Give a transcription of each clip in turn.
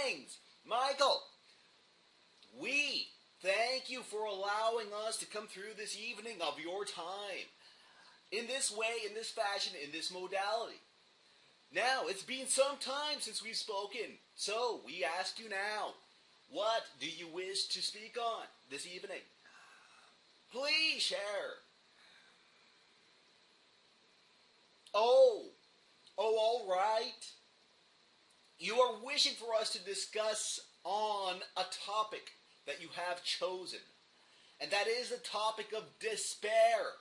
Greetings, Michael. We thank you for allowing us to come through this evening of your time. In this way, in this fashion, in this modality. Now, it's been some time since we've spoken, so we ask you now, what do you wish to speak on this evening? Please share. Oh, all right. You are wishing for us to discuss on a topic that you have chosen, and that is the topic of despair.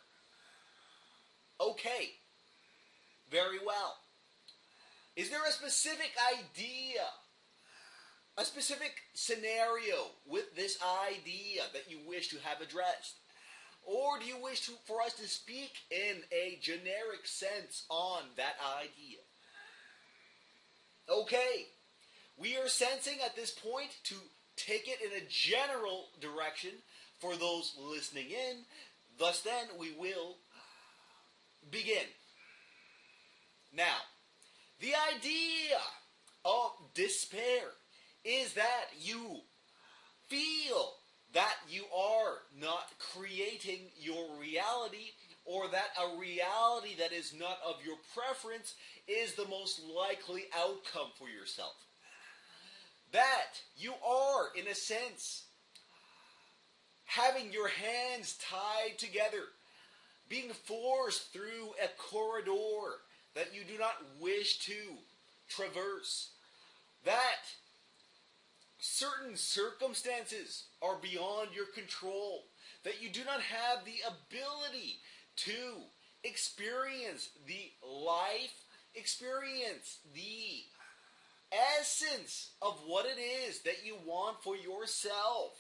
Okay, very well. Is there a specific idea, a specific scenario with this idea that you wish to have addressed? Or do you wish for us to speak in a generic sense on that idea? Okay, we are sensing at this point to take it in a general direction for those listening in. Thus then, we will begin. Now, the idea of despair is that you feel that you are not creating your reality, or that a reality that is not of your preference is the most likely outcome for yourself. That you are, in a sense, having your hands tied together, being forced through a corridor that you do not wish to traverse. That certain circumstances are beyond your control, that you do not have the ability to experience the life, experience the essence of what it is that you want for yourself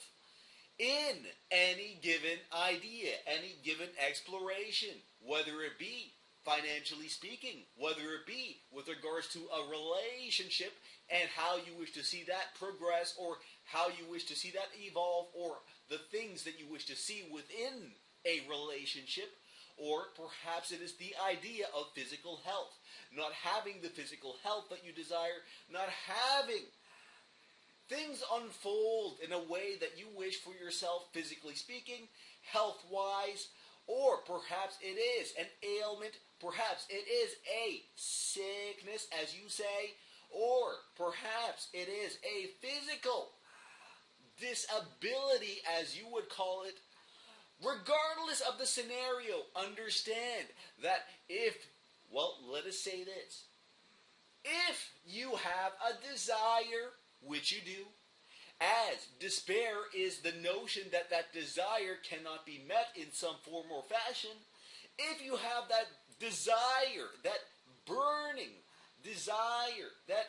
in any given idea, any given exploration, whether it be financially speaking, whether it be with regards to a relationship and how you wish to see that progress, or how you wish to see that evolve, or the things that you wish to see within a relationship, or perhaps it is the idea of physical health. Not having the physical health that you desire, not having things unfold in a way that you wish for yourself, physically speaking, health-wise, or perhaps it is an ailment, perhaps it is a sickness, as you say, or perhaps it is a physical disability, as you would call it. Regardless of the scenario, understand that let us say this. If you have a desire, which you do, as despair is the notion that that desire cannot be met in some form or fashion, if you have that desire, that burning desire, that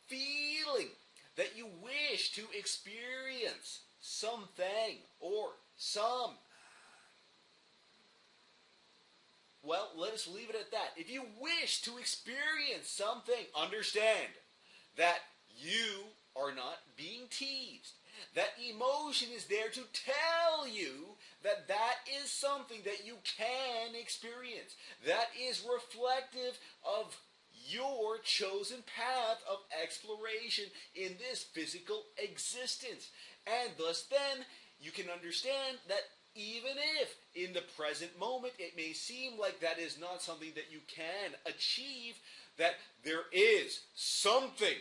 feeling that you wish to experience something or let us leave it at that. If you wish to experience something, understand that you are not being teased. That emotion is there to tell you that that is something that you can experience. That is reflective of your chosen path of exploration in this physical existence. And thus then, you can understand that even if in the present moment it may seem like that is not something that you can achieve, that there is something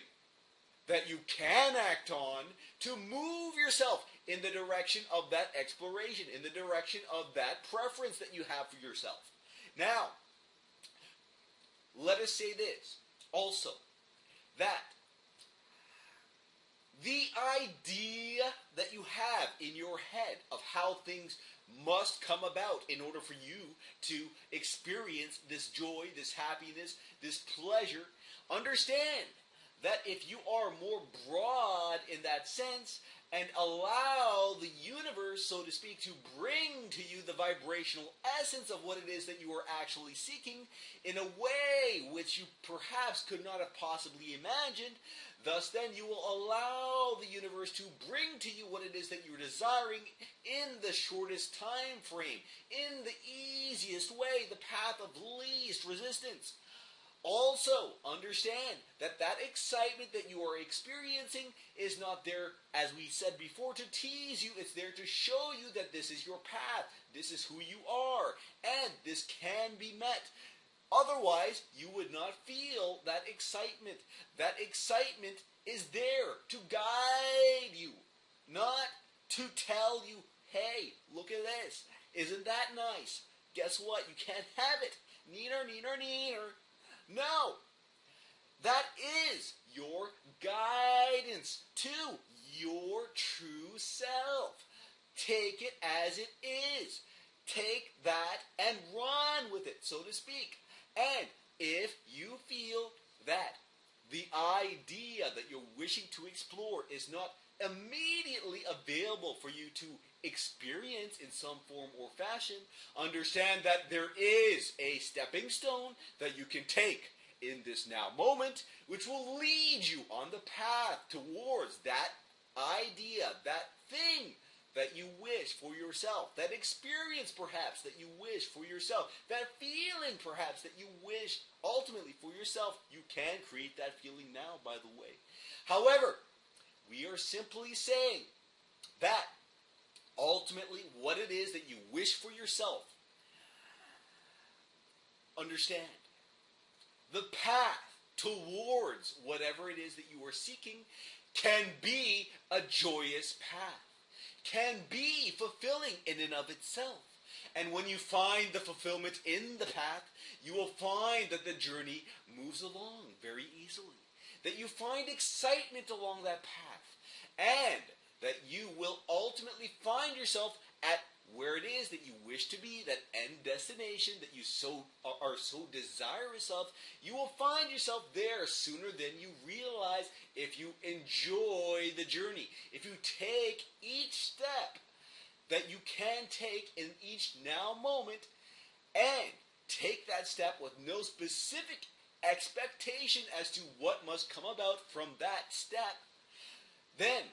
that you can act on to move yourself in the direction of that exploration, in the direction of that preference that you have for yourself. Now, let us say this also, that the idea that you have in your head of how things must come about in order for you to experience this joy, this happiness, this pleasure, understand that if you are more broad in that sense and allow the universe, so to speak, to bring to you the vibrational essence of what it is that you are actually seeking in a way which you perhaps could not have possibly imagined, thus then you will allow the universe to bring to you what it is that you're desiring in the shortest time frame, in the easiest way, the path of least resistance. Also, understand that that excitement that you are experiencing is not there, as we said before, to tease you. It's there to show you that this is your path, this is who you are, and this can be met. Otherwise, you would not feel that excitement. That excitement is there to guide you, not to tell you, hey, look at this. Isn't that nice? Guess what? You can't have it. Neener, neener, neener. No. That is your guidance to your true self. Take it as it is. Take that and run with it, so to speak. And if you feel that the idea that you're wishing to explore is not immediately available for you to experience in some form or fashion, understand that there is a stepping stone that you can take in this now moment, which will lead you on the path towards that idea, that thing that you wish for yourself, that experience perhaps that you wish for yourself, that feeling perhaps that you wish ultimately for yourself. You can create that feeling now, by the way. However, we are simply saying that ultimately what it is that you wish for yourself, understand, the path towards whatever it is that you are seeking can be a joyous path, can be fulfilling in and of itself. And when you find the fulfillment in the path, you will find that the journey moves along very easily, that you find excitement along that path, and that you will ultimately find yourself at where it is that you wish to be, that end destination that you are so desirous of. You will find yourself there sooner than you realize if you enjoy the journey, if you take each step that you can take in each now moment, and take that step with no specific expectation as to what must come about from that step. Then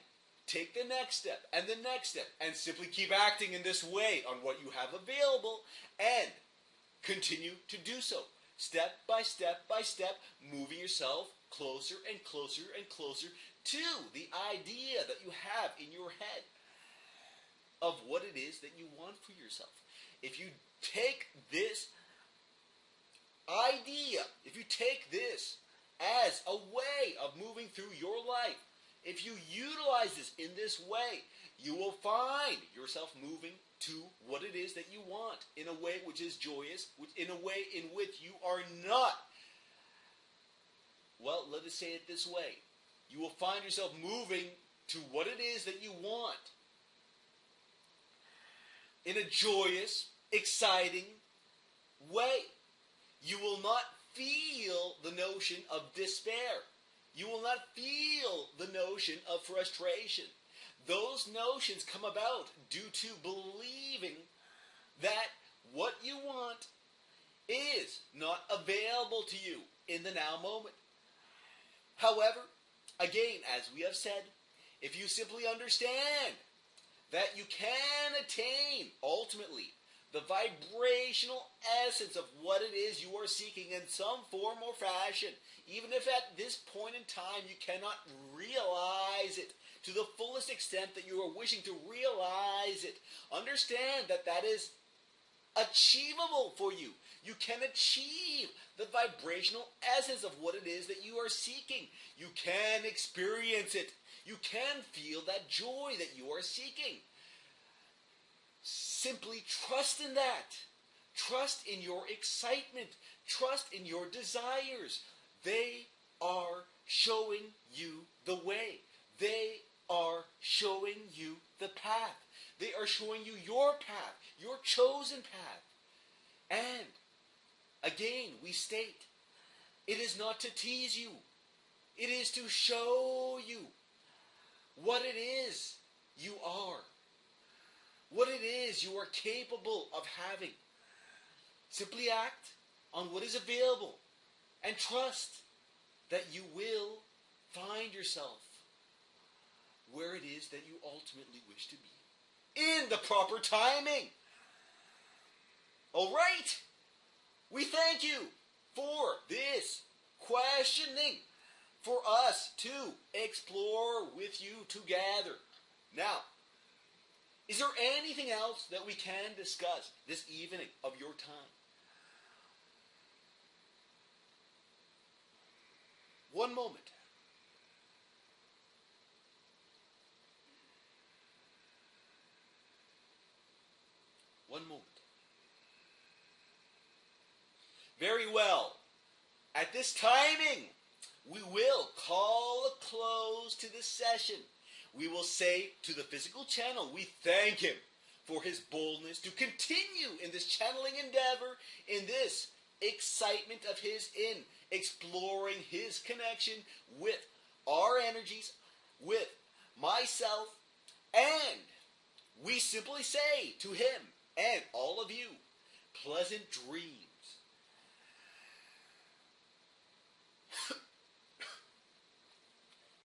take the next step and the next step, and simply keep acting in this way on what you have available, and continue to do so, step by step by step, moving yourself closer and closer and closer to the idea that you have in your head of what it is that you want for yourself. If you take this idea, if you take this as a way of moving through your life, if you utilize this in this way, you will find yourself moving to what it is that you want in a way which is joyous, in a way in which you are not, well, let us say it this way. You will find yourself moving to what it is that you want in a joyous, exciting way. You will not feel the notion of despair. You will not feel the notion of frustration. Those notions come about due to believing that what you want is not available to you in the now moment. However, again, as we have said, if you simply understand that you can attain, ultimately, the vibrational essence of what it is you are seeking in some form or fashion, even if at this point in time you cannot realize it to the fullest extent that you are wishing to realize it, understand that that is achievable for you. You can achieve the vibrational essence of what it is that you are seeking. You can experience it. You can feel that joy that you are seeking. Simply trust in that. Trust in your excitement. Trust in your desires. They are showing you the way. They are showing you the path. They are showing you your path, your chosen path. And again, we state, it is not to tease you. It is to show you what it is you are. What it is you are capable of having. Simply act on what is available and trust that you will find yourself where it is that you ultimately wish to be in the proper timing. All right? We thank you for this questioning for us to explore with you together. Now, is there anything else that we can discuss this evening of your time? One moment. One moment. Very well. At this timing, we will call a close to this session. We will say to the physical channel, we thank him for his boldness to continue in this channeling endeavor, in this excitement of his in exploring his connection with our energies, with myself, and we simply say to him and all of you, pleasant dreams.